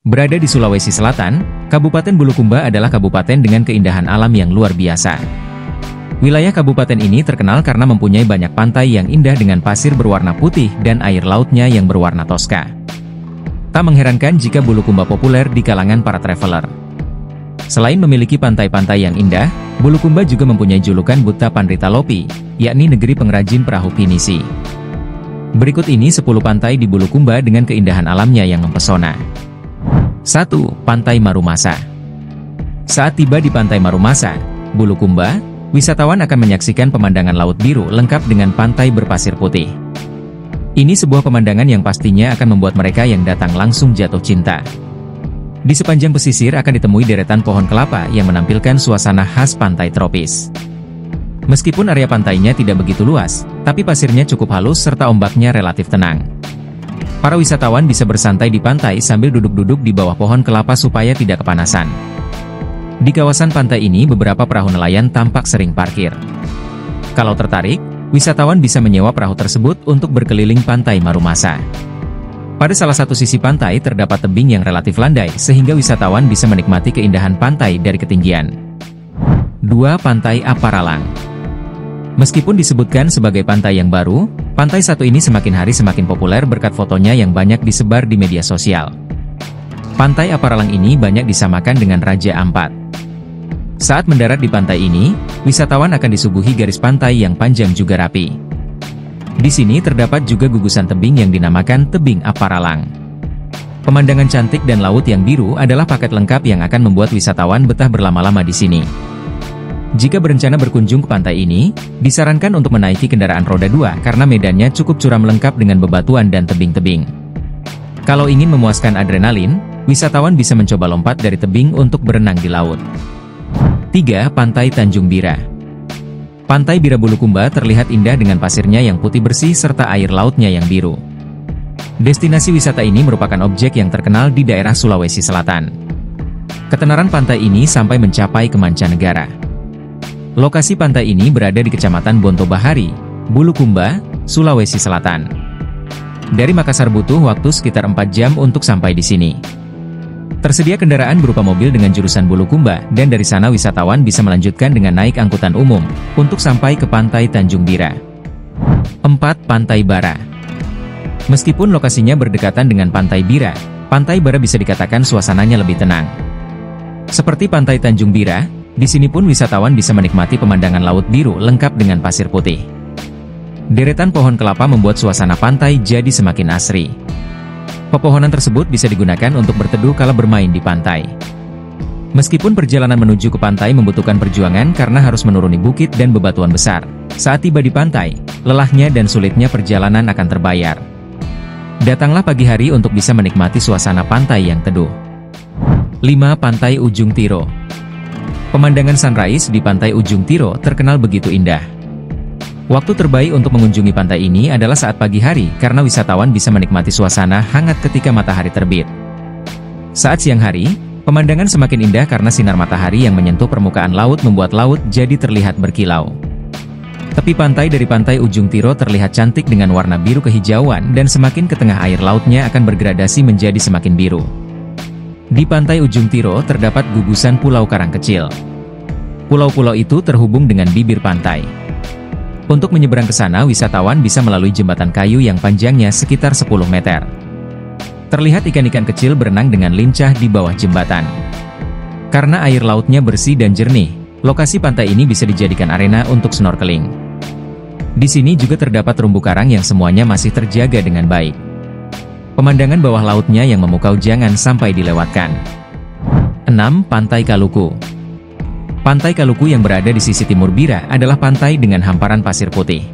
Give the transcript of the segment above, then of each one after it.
Berada di Sulawesi Selatan, Kabupaten Bulukumba adalah kabupaten dengan keindahan alam yang luar biasa. Wilayah kabupaten ini terkenal karena mempunyai banyak pantai yang indah dengan pasir berwarna putih dan air lautnya yang berwarna toska. Tak mengherankan jika Bulukumba populer di kalangan para traveler. Selain memiliki pantai-pantai yang indah, Bulukumba juga mempunyai julukan Buta Panritalopi, yakni negeri pengrajin perahu pinisi. Berikut ini 10 pantai di Bulukumba dengan keindahan alamnya yang mempesona. 1. Pantai Marumasa. Saat tiba di Pantai Marumasa, Bulukumba, wisatawan akan menyaksikan pemandangan laut biru lengkap dengan pantai berpasir putih. Ini sebuah pemandangan yang pastinya akan membuat mereka yang datang langsung jatuh cinta. Di sepanjang pesisir akan ditemui deretan pohon kelapa yang menampilkan suasana khas pantai tropis. Meskipun area pantainya tidak begitu luas, tapi pasirnya cukup halus serta ombaknya relatif tenang. Para wisatawan bisa bersantai di pantai sambil duduk-duduk di bawah pohon kelapa supaya tidak kepanasan. Di kawasan pantai ini beberapa perahu nelayan tampak sering parkir. Kalau tertarik, wisatawan bisa menyewa perahu tersebut untuk berkeliling Pantai Marumasa. Pada salah satu sisi pantai terdapat tebing yang relatif landai sehingga wisatawan bisa menikmati keindahan pantai dari ketinggian. 2. Pantai Aparalang. Meskipun disebutkan sebagai pantai yang baru, pantai satu ini semakin hari semakin populer berkat fotonya yang banyak disebar di media sosial. Pantai Aparalang ini banyak disamakan dengan Raja Ampat. Saat mendarat di pantai ini, wisatawan akan disuguhi garis pantai yang panjang juga rapi. Di sini terdapat juga gugusan tebing yang dinamakan Tebing Aparalang. Pemandangan cantik dan laut yang biru adalah paket lengkap yang akan membuat wisatawan betah berlama-lama di sini. Jika berencana berkunjung ke pantai ini, disarankan untuk menaiki kendaraan roda 2 karena medannya cukup curam lengkap dengan bebatuan dan tebing-tebing. Kalau ingin memuaskan adrenalin, wisatawan bisa mencoba lompat dari tebing untuk berenang di laut. 3. Pantai Tanjung Bira. Pantai Bira Bulukumba terlihat indah dengan pasirnya yang putih bersih serta air lautnya yang biru. Destinasi wisata ini merupakan objek yang terkenal di daerah Sulawesi Selatan. Ketenaran pantai ini sampai mencapai ke mancanegara. Lokasi pantai ini berada di Kecamatan Bonto Bahari, Bulukumba, Sulawesi Selatan. Dari Makassar butuh waktu sekitar 4 jam untuk sampai di sini. Tersedia kendaraan berupa mobil dengan jurusan Bulukumba, dan dari sana wisatawan bisa melanjutkan dengan naik angkutan umum, untuk sampai ke Pantai Tanjung Bira. 4. Pantai Bara. Meskipun lokasinya berdekatan dengan Pantai Bira, Pantai Bara bisa dikatakan suasananya lebih tenang. Seperti Pantai Tanjung Bira, di sini pun wisatawan bisa menikmati pemandangan laut biru lengkap dengan pasir putih. Deretan pohon kelapa membuat suasana pantai jadi semakin asri. Pepohonan tersebut bisa digunakan untuk berteduh kala bermain di pantai. Meskipun perjalanan menuju ke pantai membutuhkan perjuangan karena harus menuruni bukit dan bebatuan besar, saat tiba di pantai, lelahnya dan sulitnya perjalanan akan terbayar. Datanglah pagi hari untuk bisa menikmati suasana pantai yang teduh. 5. Pantai Ujung Tiro. Pemandangan sunrise di Pantai Ujung Tiro terkenal begitu indah. Waktu terbaik untuk mengunjungi pantai ini adalah saat pagi hari karena wisatawan bisa menikmati suasana hangat ketika matahari terbit. Saat siang hari, pemandangan semakin indah karena sinar matahari yang menyentuh permukaan laut membuat laut jadi terlihat berkilau. Tepi pantai dari Pantai Ujung Tiro terlihat cantik dengan warna biru kehijauan dan semakin ke tengah air lautnya akan bergradasi menjadi semakin biru. Di Pantai Ujung Tiro terdapat gugusan pulau karang kecil. Pulau-pulau itu terhubung dengan bibir pantai. Untuk menyeberang ke sana wisatawan bisa melalui jembatan kayu yang panjangnya sekitar 10 meter. Terlihat ikan-ikan kecil berenang dengan lincah di bawah jembatan. Karena air lautnya bersih dan jernih, lokasi pantai ini bisa dijadikan arena untuk snorkeling. Di sini juga terdapat terumbu karang yang semuanya masih terjaga dengan baik. Pemandangan bawah lautnya yang memukau jangan sampai dilewatkan. 6. Pantai Kaluku. Pantai Kaluku yang berada di sisi timur Bira adalah pantai dengan hamparan pasir putih.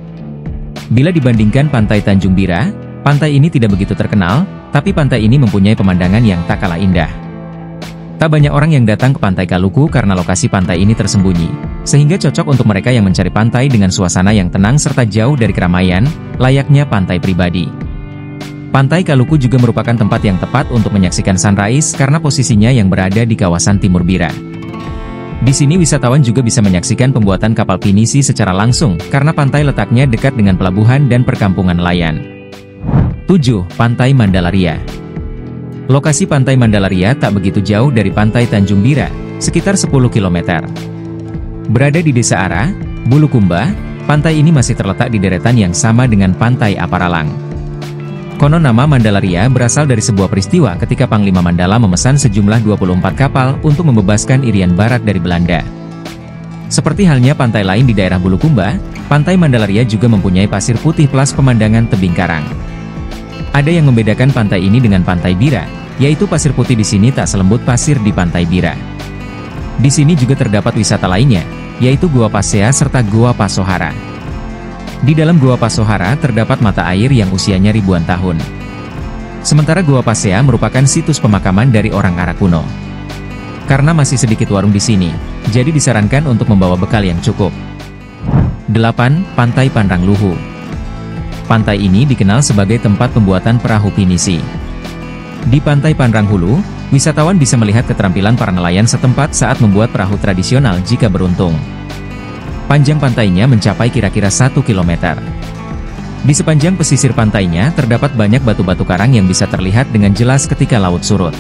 Bila dibandingkan Pantai Tanjung Bira, pantai ini tidak begitu terkenal, tapi pantai ini mempunyai pemandangan yang tak kalah indah. Tak banyak orang yang datang ke Pantai Kaluku karena lokasi pantai ini tersembunyi, sehingga cocok untuk mereka yang mencari pantai dengan suasana yang tenang serta jauh dari keramaian, layaknya pantai pribadi. Pantai Kaluku juga merupakan tempat yang tepat untuk menyaksikan sunrise karena posisinya yang berada di kawasan timur Bira. Di sini wisatawan juga bisa menyaksikan pembuatan kapal pinisi secara langsung karena pantai letaknya dekat dengan pelabuhan dan perkampungan nelayan. 7. Pantai Mandalaria. Lokasi Pantai Mandalaria tak begitu jauh dari Pantai Tanjung Bira, sekitar 10 km. Berada di Desa Ara, Bulukumba, pantai ini masih terletak di deretan yang sama dengan Pantai Aparalang. Konon nama Mandalaria berasal dari sebuah peristiwa ketika Panglima Mandala memesan sejumlah 24 kapal untuk membebaskan Irian Barat dari Belanda. Seperti halnya pantai lain di daerah Bulukumba, Pantai Mandalaria juga mempunyai pasir putih plus pemandangan tebing karang. Ada yang membedakan pantai ini dengan Pantai Bira, yaitu pasir putih di sini tak selembut pasir di Pantai Bira. Di sini juga terdapat wisata lainnya, yaitu Gua Pasea serta Gua Pasohara. Di dalam Gua Pasohara terdapat mata air yang usianya ribuan tahun. Sementara Gua Pasea merupakan situs pemakaman dari orang Ara kuno. Karena masih sedikit warung di sini, jadi disarankan untuk membawa bekal yang cukup. 8. Pantai Panrangluhu. Pantai ini dikenal sebagai tempat pembuatan perahu pinisi. Di Pantai Panranghulu, wisatawan bisa melihat keterampilan para nelayan setempat saat membuat perahu tradisional jika beruntung. Panjang pantainya mencapai kira-kira 1 km. Di sepanjang pesisir pantainya terdapat banyak batu-batu karang yang bisa terlihat dengan jelas ketika laut surut.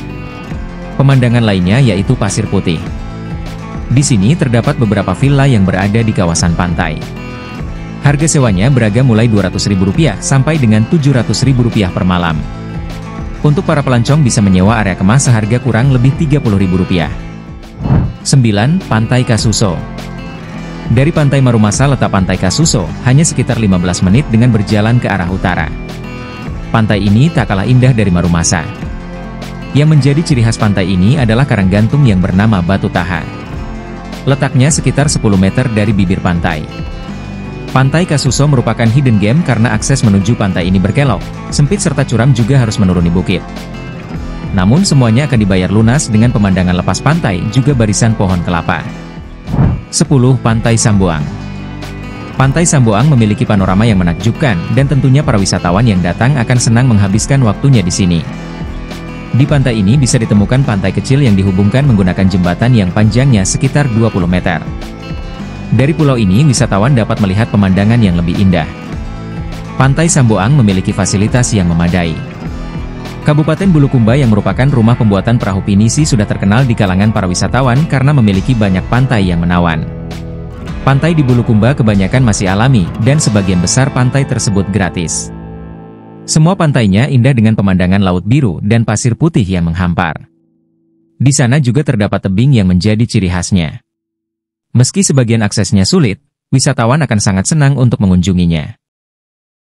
Pemandangan lainnya yaitu pasir putih. Di sini terdapat beberapa villa yang berada di kawasan pantai. Harga sewanya beragam mulai Rp200.000 sampai dengan Rp700.000 per malam. Untuk para pelancong bisa menyewa area kemas seharga kurang lebih Rp30.000. 9. Pantai Kasuso. Dari Pantai Marumasa letak Pantai Kasuso hanya sekitar 15 menit dengan berjalan ke arah utara. Pantai ini tak kalah indah dari Marumasa. Yang menjadi ciri khas pantai ini adalah karang gantung yang bernama Batu Taha. Letaknya sekitar 10 meter dari bibir pantai. Pantai Kasuso merupakan hidden gem karena akses menuju pantai ini berkelok, sempit serta curam juga harus menuruni bukit. Namun semuanya akan dibayar lunas dengan pemandangan lepas pantai juga barisan pohon kelapa. 10. Pantai Samboang. Pantai Samboang memiliki panorama yang menakjubkan dan tentunya para wisatawan yang datang akan senang menghabiskan waktunya di sini. Di pantai ini bisa ditemukan pantai kecil yang dihubungkan menggunakan jembatan yang panjangnya sekitar 20 meter. Dari pulau ini wisatawan dapat melihat pemandangan yang lebih indah. Pantai Samboang memiliki fasilitas yang memadai. Kabupaten Bulukumba yang merupakan rumah pembuatan perahu pinisi sudah terkenal di kalangan para wisatawan karena memiliki banyak pantai yang menawan. Pantai di Bulukumba kebanyakan masih alami, dan sebagian besar pantai tersebut gratis. Semua pantainya indah dengan pemandangan laut biru dan pasir putih yang menghampar. Di sana juga terdapat tebing yang menjadi ciri khasnya. Meski sebagian aksesnya sulit, wisatawan akan sangat senang untuk mengunjunginya.